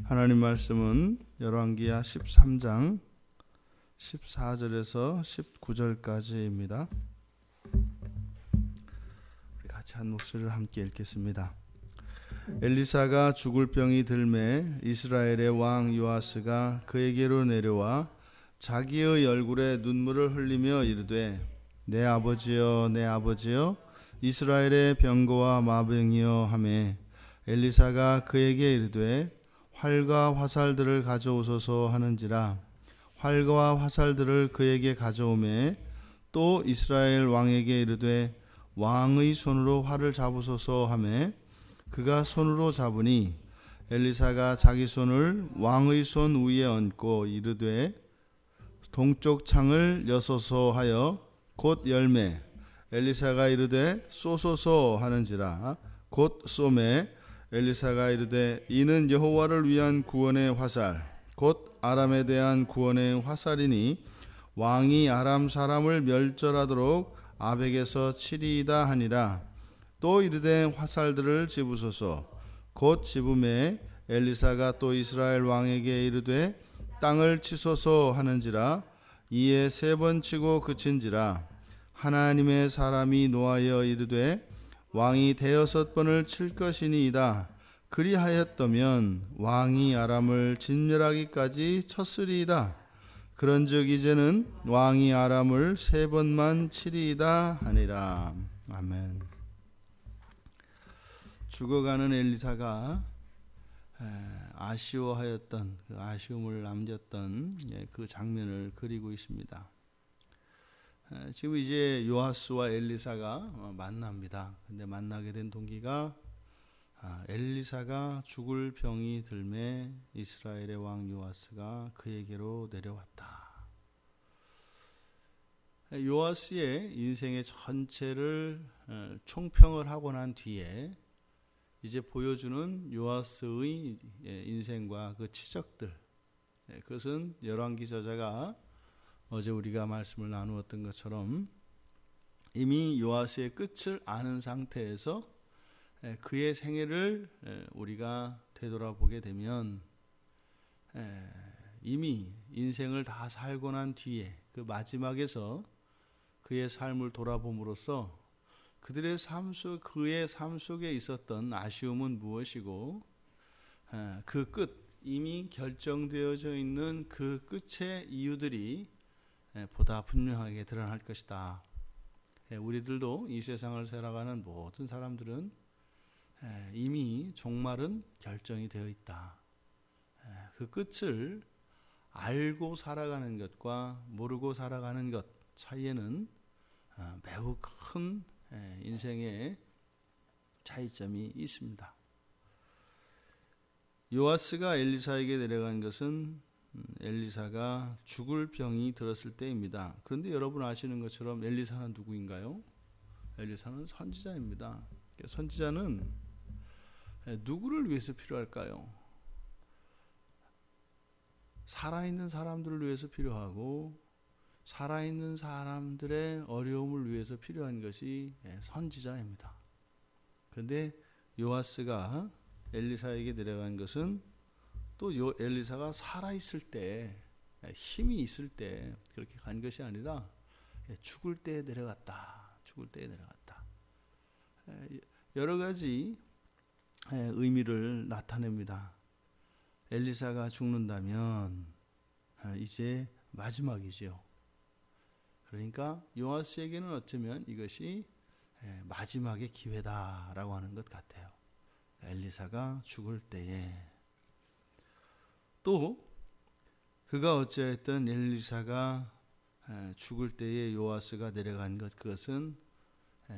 하나님 말씀은 열왕기하 13장 14절에서 19절까지입니다. 우리 같이 한 목소리를 함께 읽겠습니다. 엘리사가 죽을 병이 들매 이스라엘의 왕 요아스가 그에게로 내려와 자기의 얼굴에 눈물을 흘리며 이르되 내 아버지여 내 아버지여 이스라엘의 병거와 마병이여 하매 엘리사가 그에게 이르되 활과 화살들을 가져오소서 하는지라 활과 화살들을 그에게 가져오매 또 이스라엘 왕에게 이르되 왕의 손으로 활을 잡으소서 하매 그가 손으로 잡으니 엘리사가 자기 손을 왕의 손 위에 얹고 이르되 동쪽 창을 여소서 하여 곧 열매 엘리사가 이르되 쏘소서 하는지라 곧 쏘매 엘리사가 이르되 이는 여호와를 위한 구원의 화살 곧 아람에 대한 구원의 화살이니 왕이 아람 사람을 멸절하도록 아벡에서 치리이다 하니라. 또 이르되 화살들을 집으소서 곧 집음에 엘리사가 또 이스라엘 왕에게 이르되 땅을 치소서 하는지라. 이에 세 번 치고 그친지라. 하나님의 사람이 노하여 이르되 왕이 대여섯 번을 칠 것이니이다. 그리하였다면 왕이 아람을 진멸하기까지 쳤으리이다. 그런즉 이제는 왕이 아람을 세 번만 치리이다 하니라. 아멘. 죽어가는 엘리사가 아쉬워하였던 그 아쉬움을 남겼던 그 장면을 그리고 있습니다. 지금 이제 요아스와 엘리사가 만납니다. 근데 만나게 된 동기가 엘리사가 죽을 병이 들매 이스라엘의 왕 요아스가 그에게로 내려왔다. 요아스의 인생의 전체를 총평을 하고 난 뒤에 이제 보여주는 요아스의 인생과 그 치적들, 그것은 열왕기 저자가 어제 우리가 말씀을 나누었던 것처럼 이미 요아스의 끝을 아는 상태에서 그의 생애를 우리가 되돌아보게 되면 이미 인생을 다 살고 난 뒤에 그 마지막에서 그의 삶을 돌아봄으로써 그들의 그의 삶 속에 있었던 아쉬움은 무엇이고 그 끝, 이미 결정되어져 있는 그 끝의 이유들이 보다 분명하게 드러날 것이다. 우리들도 이 세상을 살아가는 모든 사람들은 이미 종말은 결정이 되어 있다. 그 끝을 알고 살아가는 것과 모르고 살아가는 것 사이에는 매우 큰 인생의 차이점이 있습니다. 요아스가 엘리사에게 내려간 것은 엘리사가 죽을 병이 들었을 때입니다. 그런데 여러분 아시는 것처럼 엘리사는 누구인가요? 엘리사는 선지자입니다. 선지자는 누구를 위해서 필요할까요? 살아있는 사람들을 위해서 필요하고 살아있는 사람들의 어려움을 위해서 필요한 것이 선지자입니다. 그런데 요아스가 엘리사에게 내려간 것은 또 엘리사가 살아있을 때 힘이 있을 때 그렇게 간 것이 아니라 죽을 때에 내려갔다. 죽을 때에 내려갔다. 여러 가지 의미를 나타냅니다. 엘리사가 죽는다면 이제 마지막이지요. 그러니까 요아스에게는 어쩌면 이것이 마지막의 기회다라고 하는 것 같아요. 엘리사가 죽을 때에 또 그가 어찌하였든 엘리사가 죽을 때에 요아스가 내려간 것, 그것은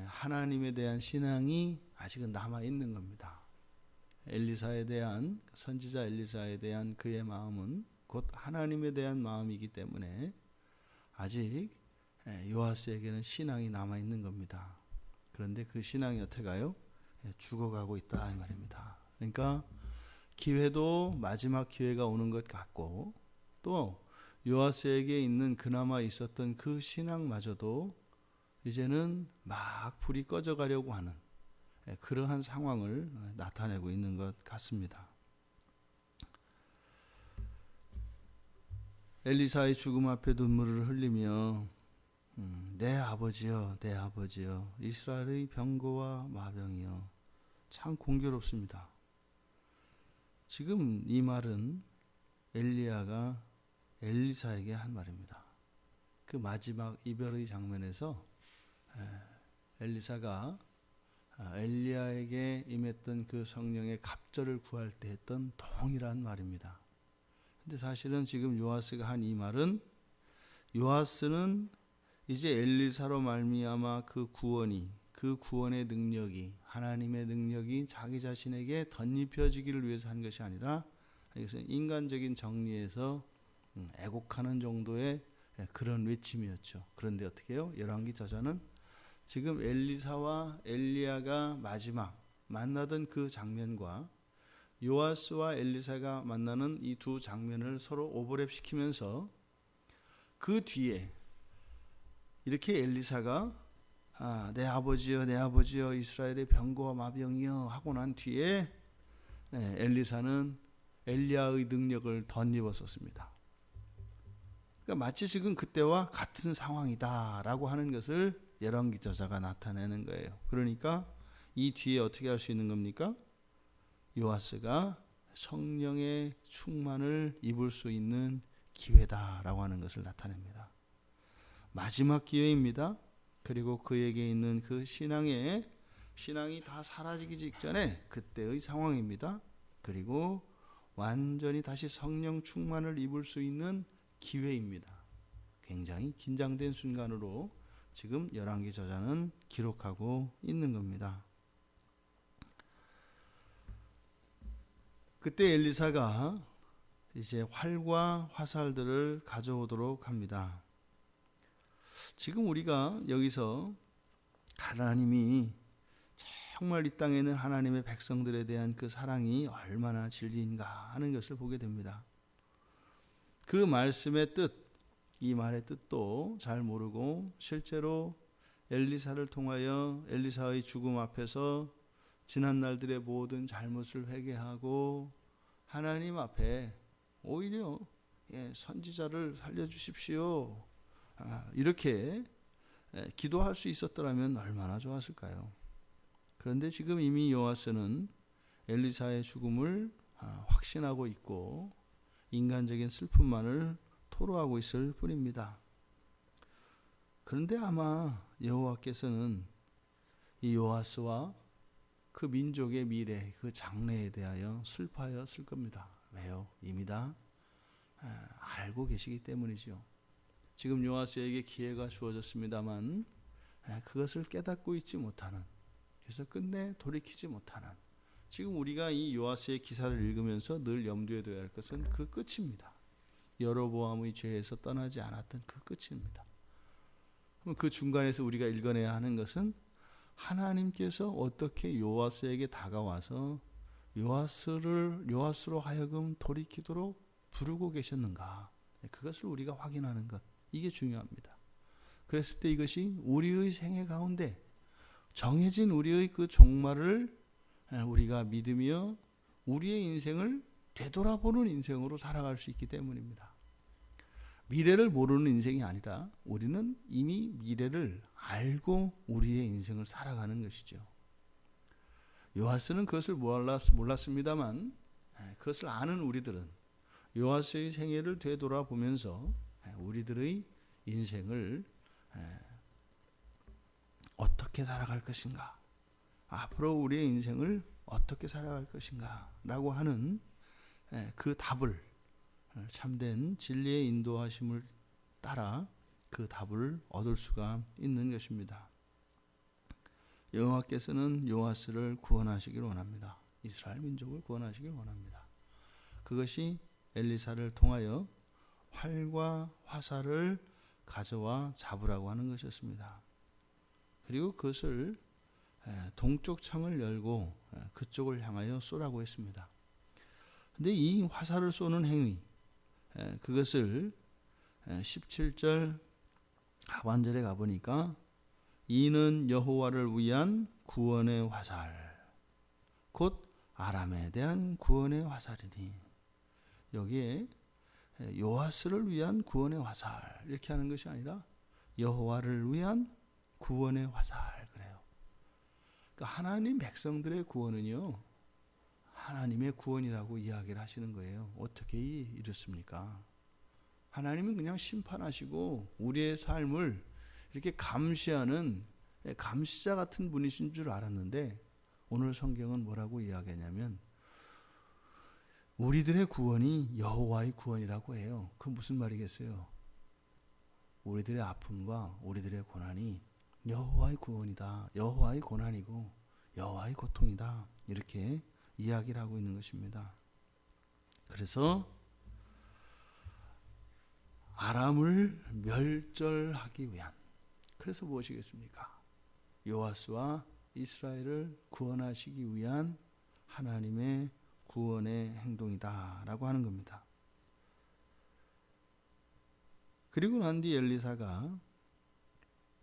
하나님에 대한 신앙이 아직은 남아 있는 겁니다. 엘리사에 대한 선지자 엘리사에 대한 그의 마음은 곧 하나님에 대한 마음이기 때문에 아직 요아스에게는 신앙이 남아 있는 겁니다. 그런데 그 신앙이 어떻게 가요? 죽어가고 있다 이 말입니다. 그러니까 기회도 마지막 기회가 오는 것 같고 또 요아스에게 있는 그나마 있었던 그 신앙마저도 이제는 막 불이 꺼져가려고 하는 그러한 상황을 나타내고 있는 것 같습니다. 엘리사의 죽음 앞에 눈물을 흘리며 내 아버지여, 내 아버지여, 이스라엘의 병거와 마병이여. 참 공교롭습니다. 지금 이 말은 엘리야가 엘리사에게 한 말입니다. 그 마지막 이별의 장면에서 엘리사가 엘리야에게 임했던 그 성령의 갑절을 구할 때 했던 동일한 말입니다. 근데 사실은 지금 요아스가 한 이 말은, 요아스는 이제 엘리사로 말미암아 그 구원의 능력이, 하나님의 능력이 자기 자신에게 덧입혀지기를 위해서 한 것이 아니라 이것은 인간적인 정리에서 애곡하는 정도의 그런 외침이었죠. 그런데 어떻게 해요? 열왕기 저자는 지금 엘리사와 엘리야가 마지막 만나던 그 장면과 요아스와 엘리사가 만나는 이 두 장면을 서로 오버랩시키면서 그 뒤에 이렇게 엘리사가 내 아버지여, 내 아버지여, 이스라엘의 병거와 마병이여 하고 난 뒤에 엘리사는 엘리야의 능력을 덧입었었습니다. 그러니까 마치 지금 그때와 같은 상황이다라고 하는 것을 열왕기 저자가 나타내는 거예요. 그러니까 이 뒤에 어떻게 할 수 있는 겁니까? 요아스가 성령의 충만을 입을 수 있는 기회다라고 하는 것을 나타냅니다. 마지막 기회입니다. 그리고 그에게 있는 그 신앙이 다 사라지기 직전에 그때의 상황입니다. 그리고 완전히 다시 성령 충만을 입을 수 있는 기회입니다. 굉장히 긴장된 순간으로 지금 열왕기 저자는 기록하고 있는 겁니다. 그때 엘리사가 이제 활과 화살들을 가져오도록 합니다. 지금 우리가 여기서 하나님이 정말 이 땅에 있는 하나님의 백성들에 대한 그 사랑이 얼마나 진리인가 하는 것을 보게 됩니다. 그 말씀의 뜻, 이 말의 뜻도 잘 모르고 실제로 엘리사를 통하여 엘리사의 죽음 앞에서 지난 날들의 모든 잘못을 회개하고 하나님 앞에 오히려 선지자를 살려주십시오, 이렇게 기도할 수 있었더라면 얼마나 좋았을까요? 그런데 지금 이미 요아스는 엘리사의 죽음을 확신하고 있고 인간적인 슬픔만을 토로하고 있을 뿐입니다. 그런데 아마 여호와께서는 이 요아스와 그 민족의 미래, 그 장래에 대하여 슬퍼하였을 겁니다. 왜요? 이미 다 알고 계시기 때문이죠. 지금 요아스에게 기회가 주어졌습니다만 그것을 깨닫고 있지 못하는, 그래서 끝내 돌이키지 못하는, 지금 우리가 이 요아스의 기사를 읽으면서 늘 염두에 둬야 할 것은 그 끝입니다. 여로보암의 죄에서 떠나지 않았던 그 끝입니다. 그럼 그 중간에서 우리가 읽어내야 하는 것은 하나님께서 어떻게 요아스에게 다가와서 요아스로 하여금 돌이키도록 부르고 계셨는가, 그것을 우리가 확인하는 것, 이게 중요합니다. 그랬을 때 이것이 우리의 생애 가운데 정해진 우리의 그 종말을 우리가 믿으며 우리의 인생을 되돌아보는 인생으로 살아갈 수 있기 때문입니다. 미래를 모르는 인생이 아니라 우리는 이미 미래를 알고 우리의 인생을 살아가는 것이죠. 요아스는 그것을 몰랐습니다만 그것을 아는 우리들은 요아스의 생애를 되돌아보면서 우리들의 인생을 어떻게 살아갈 것인가, 앞으로 우리의 인생을 어떻게 살아갈 것인가 라고 하는 그 답을, 참된 진리의 인도하심을 따라 그 답을 얻을 수가 있는 것입니다. 여호와께서는 요아스를 구원하시길 원합니다. 이스라엘 민족을 구원하시길 원합니다. 그것이 엘리사를 통하여 활과 화살을 가져와 잡으라고 하는 것이었습니다. 그리고 그것을 동쪽 창을 열고 그쪽을 향하여 쏘라고 했습니다. 그런데 이 화살을 쏘는 행위, 그것을 17절 하반절에 가보니까 이는 여호와를 위한 구원의 화살, 곧 아람에 대한 구원의 화살이니, 여기에 요아스를 위한 구원의 화살 이렇게 하는 것이 아니라 여호와를 위한 구원의 화살 그래요. 그러니까 하나님 백성들의 구원은요, 하나님의 구원이라고 이야기를 하시는 거예요. 어떻게 이렇습니까? 하나님은 그냥 심판하시고 우리의 삶을 이렇게 감시하는 감시자 같은 분이신 줄 알았는데, 오늘 성경은 뭐라고 이야기하냐면 우리들의 구원이 여호와의 구원이라고 해요. 그 무슨 말이겠어요? 우리들의 아픔과 우리들의 고난이 여호와의 구원이다, 여호와의 고난이고 여호와의 고통이다, 이렇게 이야기를 하고 있는 것입니다. 그래서 아람을 멸절하기 위한, 그래서 무엇이겠습니까? 요아스와 이스라엘을 구원하시기 위한 하나님의 구원의 행동이다라고 하는 겁니다. 그리고 난 뒤 엘리사가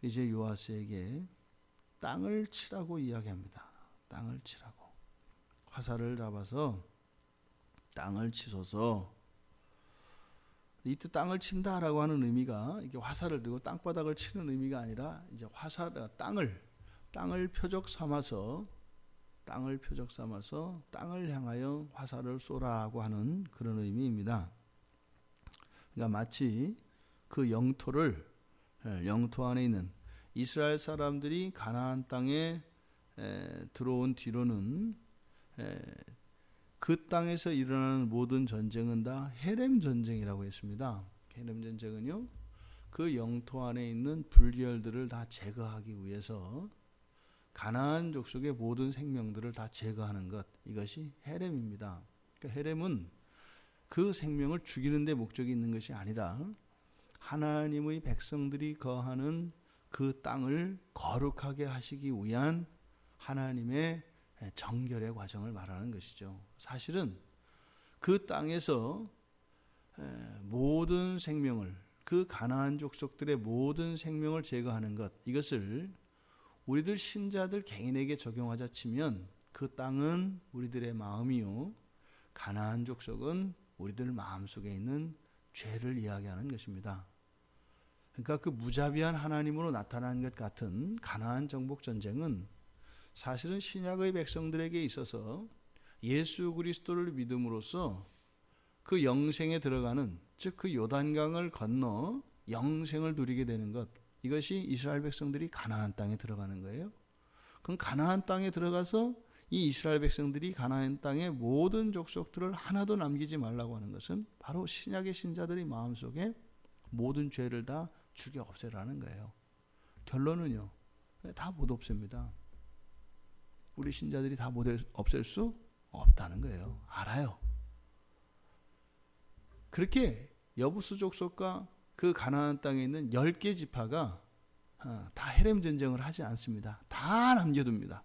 이제 요아스에게 땅을 치라고 이야기합니다. 땅을 치라고. 화살을 잡아서 땅을 치소서. 이때 땅을 친다라고 하는 의미가 이게 화살을 들고 땅바닥을 치는 의미가 아니라 이제 땅을 표적 삼아서 땅을 향하여 화살을 쏘라고 하는 그런 의미입니다. 그러니까 마치 그 영토 안에 있는 이스라엘 사람들이 가나안 땅에 들어온 뒤로는 그 땅에서 일어나는 모든 전쟁은 다 헤렘 전쟁이라고 했습니다. 헤렘 전쟁은요, 그 영토 안에 있는 불결들을 다 제거하기 위해서 가나안 족속의 모든 생명들을 다 제거하는 것, 이것이 헤렘입니다. 그러니까 헤렘은 그 생명을 죽이는 데 목적이 있는 것이 아니라 하나님의 백성들이 거하는 그 땅을 거룩하게 하시기 위한 하나님의 정결의 과정을 말하는 것이죠. 사실은 그 땅에서 모든 생명을, 그 가나안 족속들의 모든 생명을 제거하는 것, 이것을 우리들 신자들 개인에게 적용하자 치면 그 땅은 우리들의 마음이요, 가나안 족속은 우리들 마음속에 있는 죄를 이야기하는 것입니다. 그러니까 그 무자비한 하나님으로 나타난 것 같은 가나안 정복 전쟁은 사실은 신약의 백성들에게 있어서 예수 그리스도를 믿음으로써 그 영생에 들어가는, 즉 그 요단강을 건너 영생을 누리게 되는 것, 이것이 이스라엘 백성들이 가나안 땅에 들어가는 거예요. 그럼 가나안 땅에 들어가서 이 이스라엘 백성들이 가나안 땅의 모든 족속들을 하나도 남기지 말라고 하는 것은 바로 신약의 신자들의 마음속에 모든 죄를 다 죽여 없애라는 거예요. 결론은요, 다 못 없앱니다. 우리 신자들이 다 못 없앨 수 없다는 거예요. 알아요. 그렇게 여부수 족속과 그 가나안 땅에 있는 10개 지파가 다 헤렘 전쟁을 하지 않습니다. 다 남겨둡니다.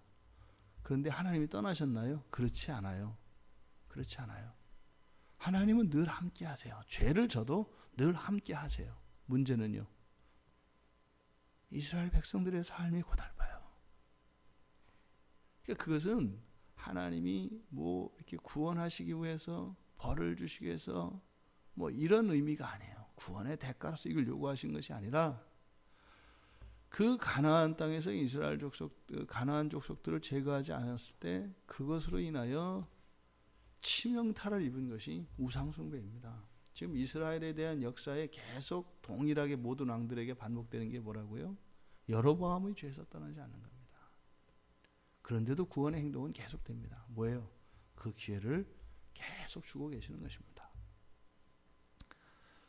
그런데 하나님이 떠나셨나요? 그렇지 않아요. 그렇지 않아요. 하나님은 늘 함께 하세요. 죄를 져도 늘 함께 하세요. 문제는요, 이스라엘 백성들의 삶이 고달파요. 그러니까 그것은 하나님이 이렇게 구원하시기 위해서, 벌을 주시기 위해서 이런 의미가 아니에요. 구원의 대가로서 이걸 요구하신 것이 아니라 그 가나안 땅에서 가나안 족속들을 제거하지 않았을 때 그것으로 인하여 치명타를 입은 것이 우상숭배입니다. 지금 이스라엘에 대한 역사에 계속 동일하게 모든 왕들에게 반복되는 게 뭐라고요? 여로보암의 죄에서 떠나지 않는 겁니다. 그런데도 구원의 행동은 계속됩니다. 뭐예요? 그 기회를 계속 주고 계시는 것입니다.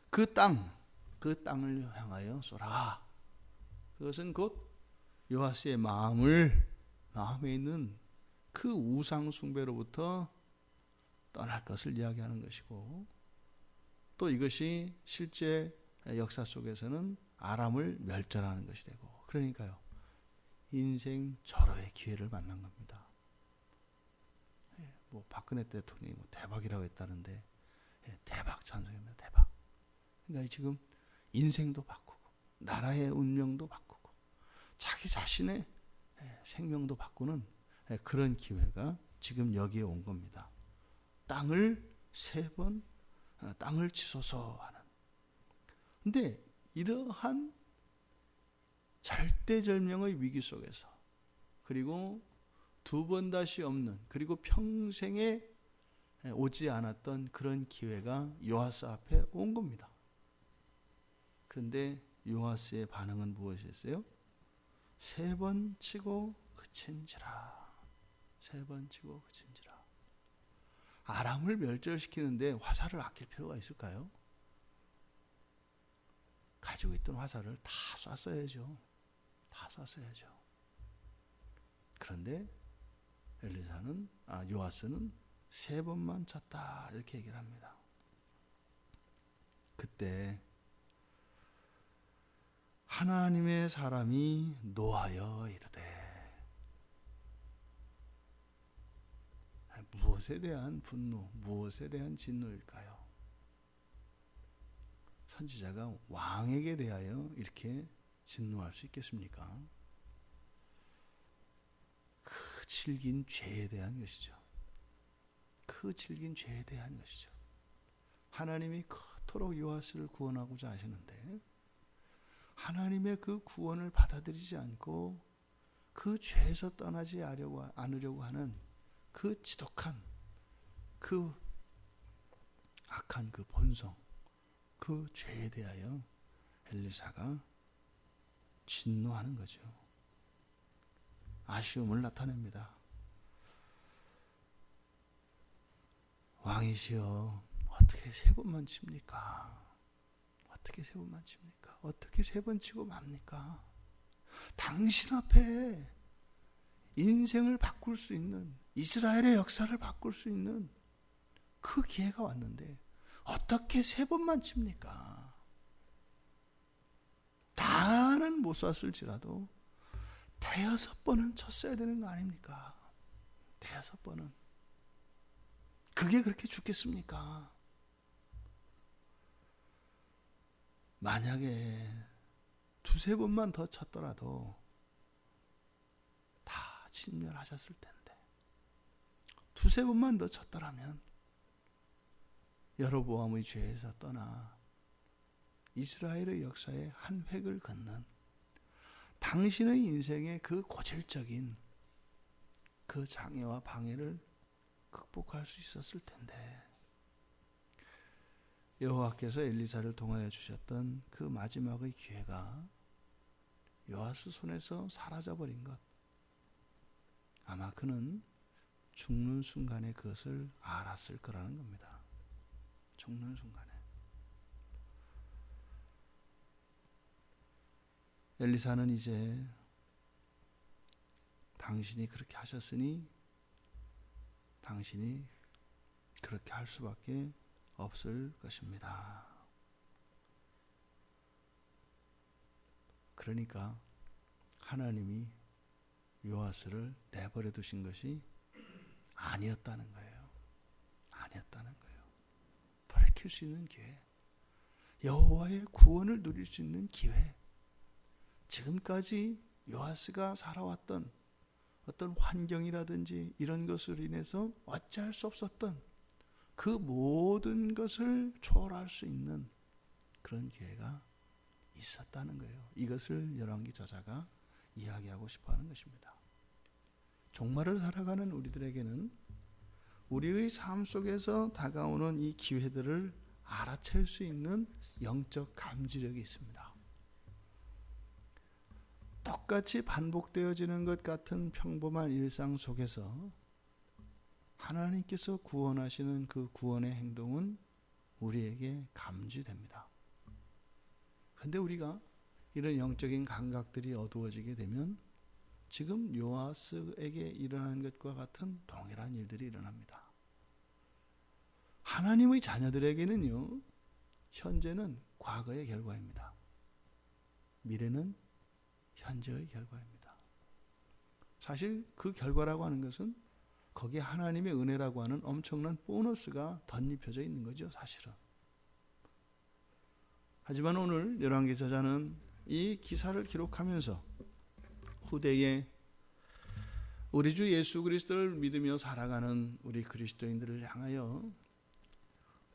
그 땅을 향하여 쏘라. 그것은 곧 요아스의 마음에 있는 그 우상 숭배로부터 떠날 것을 이야기하는 것이고, 또 이것이 실제 역사 속에서는 아람을 멸절하는 것이 되고, 그러니까요, 인생 절호의 기회를 만난 겁니다. 박근혜 대통령이 대박이라고 했다는데, 대박 찬성입니다. 대박. 그러니까 지금 인생도 바꾸고 나라의 운명도 바꾸고 자기 자신의 생명도 바꾸는 그런 기회가 지금 여기에 온 겁니다. 땅을 3번 땅을 치소서 하는. 근데 이러한 절대절명의 위기 속에서, 그리고 두 번 다시 없는, 그리고 평생에 오지 않았던 그런 기회가 요아스 앞에 온 겁니다. 그런데 요아스의 반응은 무엇이었어요? 3번 치고 그친지라. 3번 치고 그친지라. 아람을 멸절시키는데 화살을 아낄 필요가 있을까요? 가지고 있던 화살을 다 쐈어야죠. 다 쐈어야죠. 그런데 요아스는 3번만 쳤다 이렇게 얘기를 합니다. 그때 하나님의 사람이 노하여 이르되. 무엇에 대한 분노, 무엇에 대한 진노일까요? 선지자가 왕에게 대하여 이렇게 진노할 수 있겠습니까? 그 질긴 죄에 대한 것이죠. 그 질긴 죄에 대한 것이죠. 하나님이 그토록 요아스를 구원하고자 하시는데 하나님의 그 구원을 받아들이지 않고 그 죄에서 떠나지 않으려고 하는 그 지독한, 그 악한 그 본성, 그 죄에 대하여 엘리사가 진노하는 거죠. 아쉬움을 나타냅니다. 왕이시여, 어떻게 3번만 칩니까? 어떻게 3번만 칩니까? 어떻게 3번 치고 맙니까? 당신 앞에 인생을 바꿀 수 있는, 이스라엘의 역사를 바꿀 수 있는 그 기회가 왔는데 어떻게 3번만 칩니까? 다는 못 쐈을지라도 5번은 쳤어야 되는 거 아닙니까? 5번은. 그게 그렇게 죽겠습니까? 만약에 2-3번만 더 쳤더라도 다 진멸하셨을 텐데, 2-3번만 더 쳤더라면 여로보암의 죄에서 떠나 이스라엘의 역사에 한 획을 긋는 당신의 인생의 그 고질적인 그 장애와 방해를 극복할 수 있었을 텐데, 여호와께서 엘리사를 통하여 주셨던 그 마지막의 기회가 요아스 손에서 사라져버린 것, 아마 그는 죽는 순간에 그것을 알았을 거라는 겁니다. 죽는 순간에. 엘리사는 이제 당신이 그렇게 하셨으니 당신이 그렇게 할 수밖에 없을 것입니다. 그러니까 하나님이 요아스를 내버려 두신 것이 아니었다는 거예요. 아니었다는 거예요. 돌이킬 수 있는 기회, 여호와의 구원을 누릴 수 있는 기회, 지금까지 요아스가 살아왔던 어떤 환경이라든지 이런 것으로 인해서 어찌할 수 없었던 그 모든 것을 초월할 수 있는 그런 기회가 있었다는 거예요. 이것을 열왕기 저자가 이야기하고 싶어 하는 것입니다. 종말을 살아가는 우리들에게는 우리의 삶 속에서 다가오는 이 기회들을 알아챌 수 있는 영적 감지력이 있습니다. 똑같이 반복되어지는 것 같은 평범한 일상 속에서 하나님께서 구원하시는 그 구원의 행동은 우리에게 감지됩니다. 그런데 우리가 이런 영적인 감각들이 어두워지게 되면 지금 요아스에게 일어난 것과 같은 동일한 일들이 일어납니다. 하나님의 자녀들에게는요, 현재는 과거의 결과입니다. 미래는 현재의 결과입니다. 사실 그 결과라고 하는 것은 거기에 하나님의 은혜라고 하는 엄청난 보너스가 덧입혀져 있는 거죠, 사실은. 하지만 오늘 열왕기 저자는 이 기사를 기록하면서 후대에 우리 주 예수 그리스도를 믿으며 살아가는 우리 그리스도인들을 향하여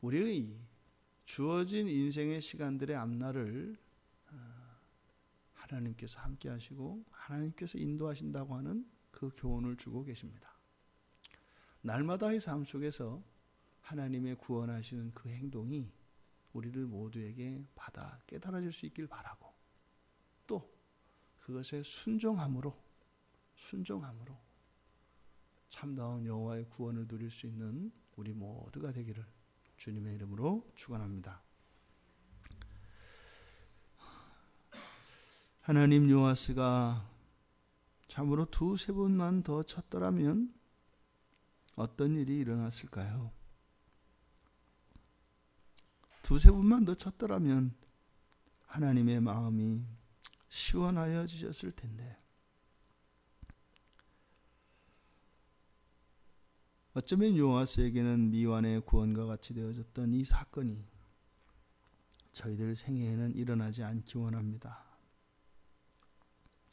우리의 주어진 인생의 시간들의 앞날을 하나님께서 함께 하시고 하나님께서 인도하신다고 하는 그 교훈을 주고 계십니다. 날마다의 삶 속에서 하나님의 구원하시는 그 행동이 우리들 모두에게 받아 깨달아질 수 있길 바라고, 또 그것에 순종함으로 참다운 여호와의 구원을 누릴 수 있는 우리 모두가 되기를 주님의 이름으로 축원합니다. 하나님, 요아스가 참으로 2-3번만 더 쳤더라면 어떤 일이 일어났을까요? 2-3번만 더 쳤더라면 하나님의 마음이 시원하여지셨을 텐데, 어쩌면 요아스에게는 미완의 구원과 같이 되어졌던 이 사건이 저희들 생애에는 일어나지 않기 원합니다.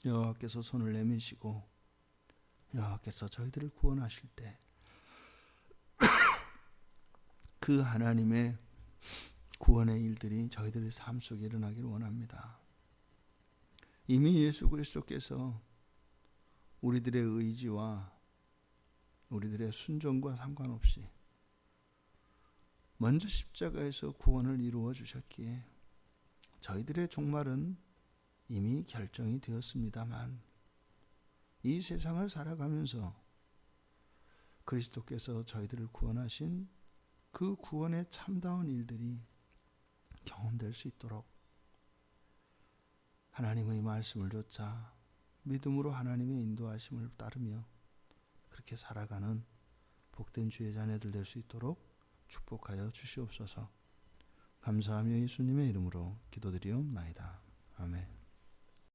여호와께서 손을 내미시고 여호와께서 저희들을 구원하실 때 그 하나님의 구원의 일들이 저희들의 삶 속에 일어나기를 원합니다. 이미 예수 그리스도께서 우리들의 의지와 우리들의 순종과 상관없이 먼저 십자가에서 구원을 이루어 주셨기에 저희들의 종말은 이미 결정이 되었습니다만, 이 세상을 살아가면서 그리스도께서 저희들을 구원하신 그 구원의 참다운 일들이 경험될 수 있도록 하나님의 말씀을 좇아 믿음으로 하나님의 인도하심을 따르며 그렇게 살아가는 복된 주의 자녀들 될 수 있도록 축복하여 주시옵소서. 감사하며 예수님의 이름으로 기도드리옵나이다. 아멘.